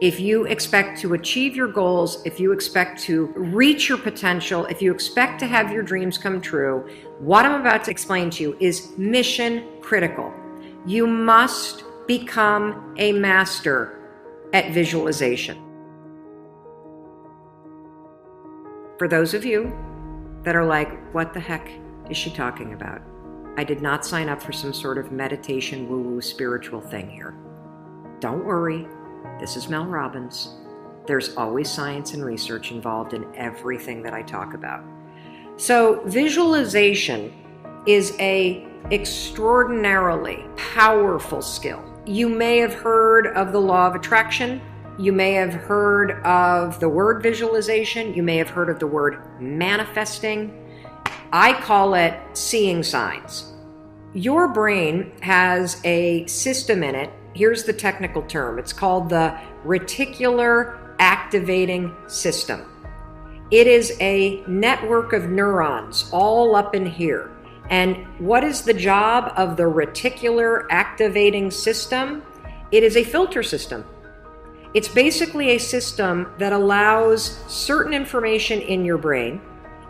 If you expect to achieve your goals, if you expect to reach your potential, if you expect to have your dreams come true, what I'm about to explain to you is mission critical. You must become a master at visualization. For those of you that are like, what the heck is she talking about? I did not sign up for some sort of meditation, woo-woo, spiritual thing here. Don't worry. This is Mel Robbins. There's always science and research involved in everything that I talk about. So visualization is an extraordinarily powerful skill. You may have heard of the law of attraction. You may have heard of the word visualization. You may have heard of the word manifesting. I call it seeing signs. Your brain has a system in it. Here's the technical term. It's called the reticular activating system. It is a network of neurons all up in here. And what is the job of the reticular activating system? It is a filter system. It's basically a system that allows certain information in your brain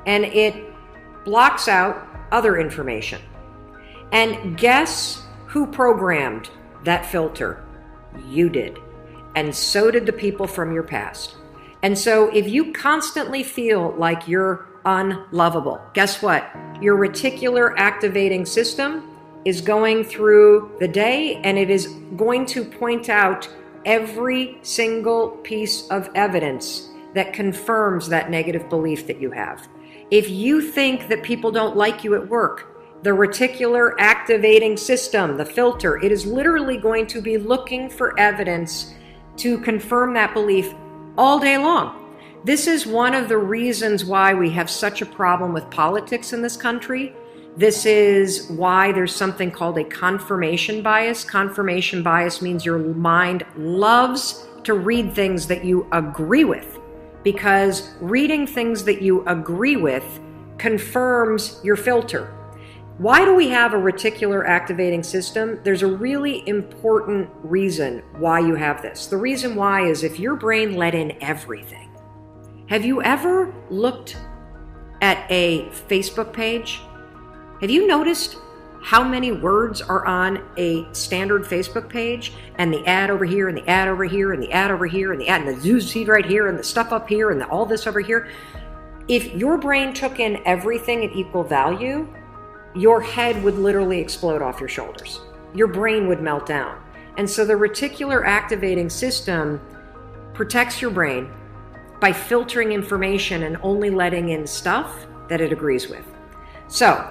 and it blocks out other information. And guess who programmed that filter? You did. And so did the people from your past. And so if you constantly feel like you're unlovable, guess what? Your reticular activating system is going through the day and it is going to point out every single piece of evidence that confirms that negative belief that you have. If you think that people don't like you at work, the reticular activating system, the filter, it is literally going to be looking for evidence to confirm that belief all day long. This is one of the reasons why we have such a problem with politics in this country. This is why there's something called a confirmation bias. Confirmation bias means your mind loves to read things that you agree with, because reading things that you agree with confirms your filter. Why do we have a reticular activating system? There's a really important reason why you have this. The reason why is if your brain let in everything. Have you ever looked at a Facebook page? Have you noticed how many words are on a standard Facebook page? And the ad over here, and the ad over here, and the ad over here, and the ad, and the news feed right here, and the stuff up here, and all this over here. If your brain took in everything at equal value, your head would literally explode off your shoulders. Your brain would melt down. And so the reticular activating system protects your brain by filtering information and only letting in stuff that it agrees with. So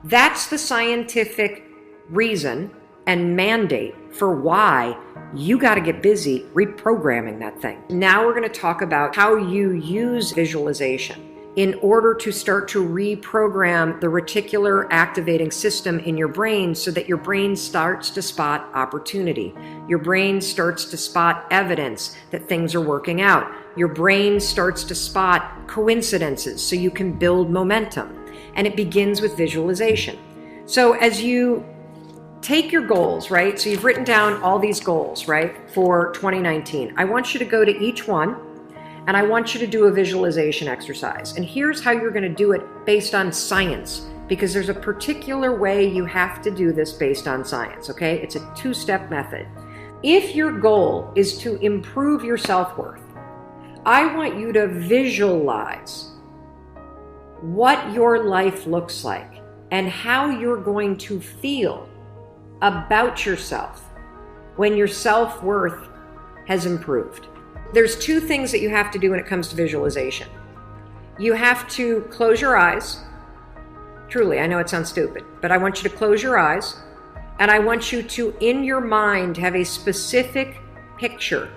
that's the scientific reason and mandate for why you got to get busy reprogramming that thing. Now we're going to talk about how you use visualization in order to start to reprogram the reticular activating system in your brain so that your brain starts to spot opportunity. Your brain starts to spot evidence that things are working out. Your brain starts to spot coincidences so you can build momentum. And it begins with visualization. So as you take your goals, right? So you've written down all these goals, right, for 2019. I want you to go to each one and I want you to do a visualization exercise. And here's how you're going to do it based on science, because there's a particular way you have to do this based on science, okay? It's a two-step method. If your goal is to improve your self-worth, I want you to visualize what your life looks like and how you're going to feel about yourself when your self-worth has improved. There's two things that you have to do when it comes to visualization. You have to close your eyes. Truly, I know it sounds stupid, but I want you to close your eyes, and I want you to, in your mind, have a specific picture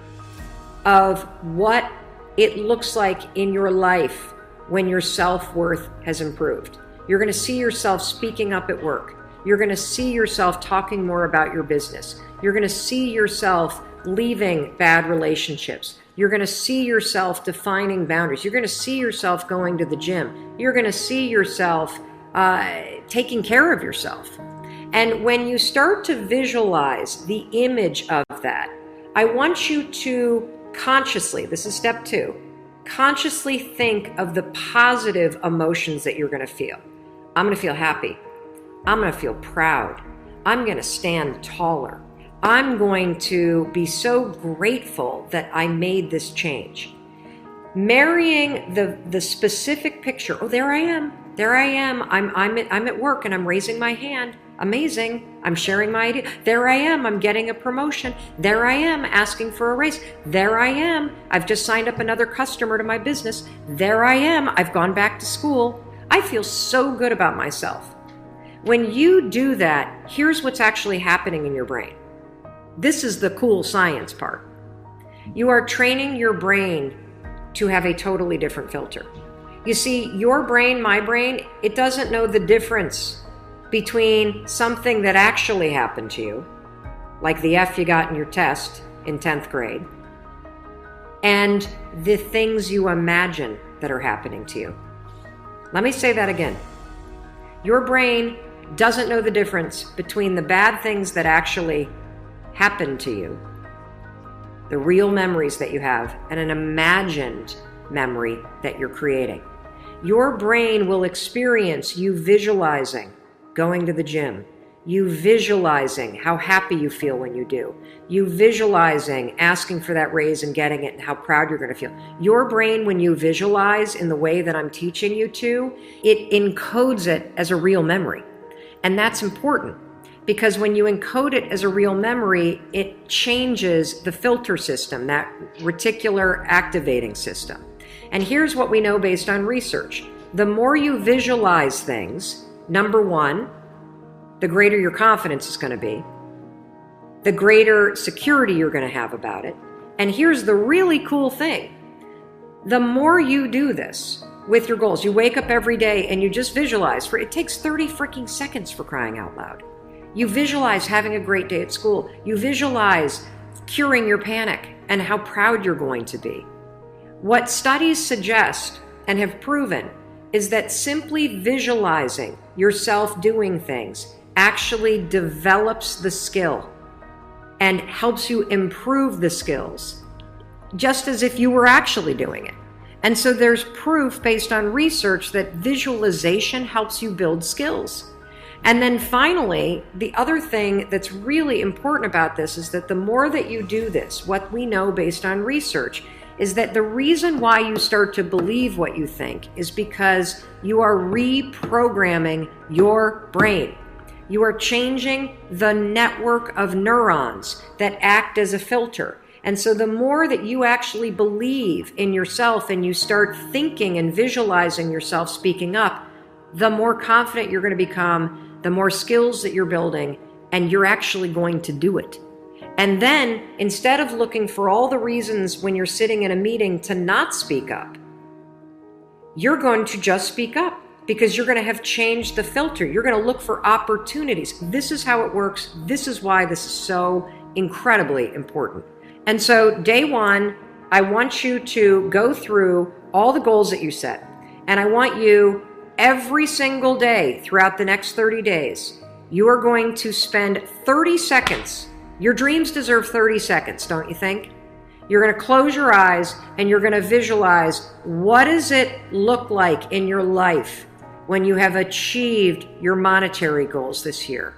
of what it looks like in your life when your self-worth has improved. You're going to see yourself speaking up at work. You're going to see yourself talking more about your business. You're going to see yourself leaving bad relationships. You're going to see yourself defining boundaries. You're going to see yourself going to the gym. You're going to see yourself taking care of yourself. And when you start to visualize the image of that, I want you to consciously, this is step 2, consciously think of the positive emotions that you're going to feel. I'm going to feel happy. I'm going to feel proud. I'm going to stand taller. I'm going to be so grateful that I made this change. Marrying the specific picture. Oh, there I am. There I am. I'm at work and I'm raising my hand. Amazing. I'm sharing my idea. There I am. I'm getting a promotion. There I am asking for a raise. There I am. I've just signed up another customer to my business. There I am. I've gone back to school. I feel so good about myself. When you do that, here's what's actually happening in your brain. This is the cool science part. You are training your brain to have a totally different filter. You see, your brain, my brain, it doesn't know the difference between something that actually happened to you, like the F you got in your test in 10th grade, and the things you imagine that are happening to you. Let me say that again. Your brain doesn't know the difference between the bad things that actually happened to you, the real memories that you have, and an imagined memory that you're creating. Your brain will experience you visualizing going to the gym, you visualizing how happy you feel when you do, you visualizing asking for that raise and getting it and how proud you're going to feel. Your brain, when you visualize in the way that I'm teaching you to, it encodes it as a real memory. And that's important because when you encode it as a real memory, it changes the filter system, that reticular activating system. And here's what we know based on research. The more you visualize things, number one, the greater your confidence is going to be, the greater security you're going to have about it. And here's the really cool thing. The more you do this with your goals, you wake up every day and you just visualize, it takes 30 freaking seconds for crying out loud. You visualize having a great day at school. You visualize curing your panic and how proud you're going to be. What studies suggest and have proven is that simply visualizing yourself doing things actually develops the skill and helps you improve the skills, just as if you were actually doing it. And so there's proof based on research that visualization helps you build skills. And then finally, the other thing that's really important about this is that the more that you do this, what we know based on research is that the reason why you start to believe what you think is because you are reprogramming your brain. You are changing the network of neurons that act as a filter. And so the more that you actually believe in yourself and you start thinking and visualizing yourself speaking up, the more confident you're going to become, the more skills that you're building, and you're actually going to do it. And then, instead of looking for all the reasons when you're sitting in a meeting to not speak up, you're going to just speak up because you're going to have changed the filter. You're going to look for opportunities. This is how it works. This is why this is so incredibly important. And so, day one, I want you to go through all the goals that you set. And I want you, every single day throughout the next 30 days, you are going to spend 30 seconds. Your dreams deserve 30 seconds, don't you think? You're going to close your eyes and you're going to visualize, what does it look like in your life when you have achieved your monetary goals this year?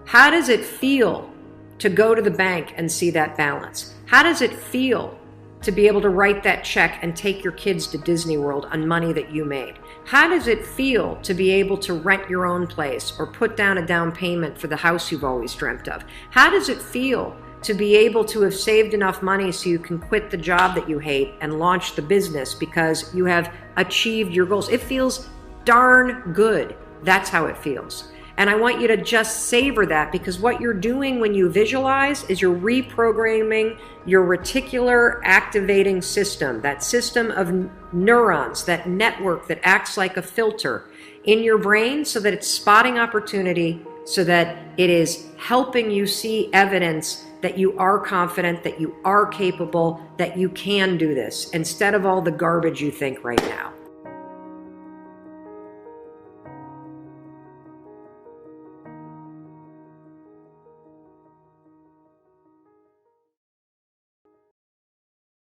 How does it feel to go to the bank and see that balance? How does it feel to be able to write that check and take your kids to Disney World on money that you made? How does it feel to be able to rent your own place or put down a down payment for the house you've always dreamt of? How does it feel to be able to have saved enough money so you can quit the job that you hate and launch the business because you have achieved your goals? It feels darn good. That's how it feels. And I want you to just savor that, because what you're doing when you visualize is you're reprogramming your reticular activating system, that system of neurons, that network that acts like a filter in your brain so that it's spotting opportunity, so that it is helping you see evidence that you are confident, that you are capable, that you can do this, instead of all the garbage you think right now.